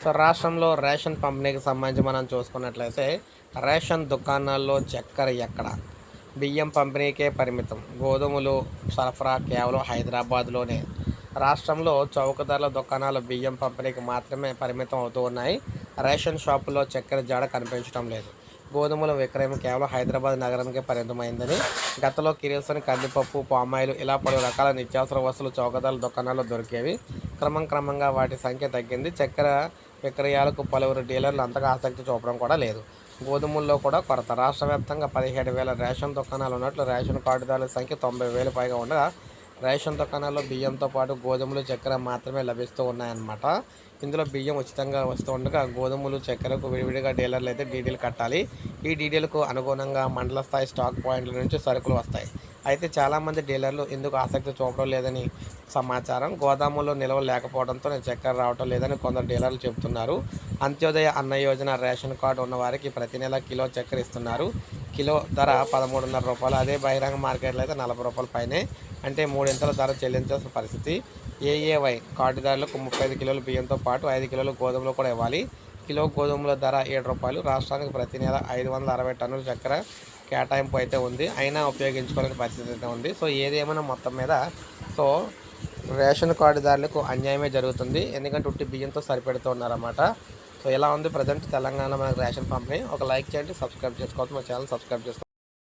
So రాష్ట్రంలో ration పంపిణీకి సంబంధించి మనం చూసుకున్నట్లయితే రేషన్ దుకాణాల్లో చక్కెర ఎక్కడ, బియ్యం పంపిణీకే పరిమితం, గోధుమలు సరఫరా కేవలం హైదరాబాద్లోనే. రాష్ట్రంలో చౌక ధరల దుకాణాలు బియ్యం పంపిణీకి మాత్రమే పరిమితం అవుతూ ఉన్నాయి. రేషన్ షాపుల్లో చక్కెర జాడ కనిపించడం లేదు. గోధుమల విక్రయం కేవలం హైదరాబాద్ నగరానికే పరిమితమైందని, గతంలో కిరోసిన్, కందిపప్పు, పామాయిల్ ఇలా పలు రకాల నిత్యావసర వస్తువులు చౌక ధరల దుకాణాల్లో దొరికేవి. క్రమంగా వాటి సంఖ్య తగ్గింది. చక్కెర విక్రయాలకు పలువురు డీలర్లు అంతగా ఆసక్తి చూపడం కూడా లేదు. గోధుమల్లో కూడా కొరత. రాష్ట్ర వ్యాప్తంగా 17,000 రేషన్ దుకాణాలు ఉన్నట్లు రేషన్ కార్డుదారుల సంఖ్య 90,000 పైగా ఉండగా, రేషన్ దుకాణాల్లో బియ్యంతో పాటు గోధుమలు, చక్కెర మాత్రమే లభిస్తూ ఉన్నాయన్నమాట. ఇందులో బియ్యం ఉచితంగా వస్తూ ఉండగా, గోధుమలు, చక్కెరకు విడివిడిగా డీలర్లు అయితే డీడీలు కట్టాలి. ఈ డీడీలకు అనుగుణంగా మండల స్థాయి స్టాక్ పాయింట్ల నుంచి సరుకులు వస్తాయి. అయితే చాలామంది డీలర్లు ఇందుకు ఆసక్తి చూపడం లేదని సమాచారం. గోదాముల్లో నిల్వలు లేకపోవడంతో చక్కెర రావటం లేదని కొందరు డీలర్లు చెబుతున్నారు. అంత్యోదయ అన్న యోజన రేషన్ కార్డు ఉన్నవారికి ప్రతి నెల కిలో చక్కెర ఇస్తున్నారు. కిలో ధర 13.5 రూపాయలు. అదే బహిరంగ మార్కెట్లో అయితే 40 రూపాయల పైనే, అంటే మూడింతల ధర చెల్లించాల్సిన పరిస్థితి. ఏఏవై కార్డుదారులకు 35 కిలోల బియ్యంతో పాటు 5 కిలోల గోధుమలు కూడా ఇవ్వాలి. కిలో గోధుమల ధర 7 రూపాయలు. రాష్ట్రానికి ప్రతి నెల 560 టన్నుల చక్కెర కేటాయింపు అయితే ఉంది. అయినా ఉపయోగించుకోలేని పరిస్థితి అయితే ఉంది. సో ఏదేమైనా మొత్తం మీద సో రేషన్ కార్డుదారులకు అన్యాయమే జరుగుతుంది. ఎందుకంటే ఉట్టి బియ్యంతో సరిపెడుతూ ఉన్నారన్నమాట. సో ఎలా ఉంది ప్రజెంట్ తెలంగాణ మనకు రేషన్ పంపిణీ? ఒక లైక్ చేయండి, సబ్స్క్రైబ్ చేసుకోవచ్చు. మా ఛానల్ సబ్స్క్రైబ్ చేసుకోండి.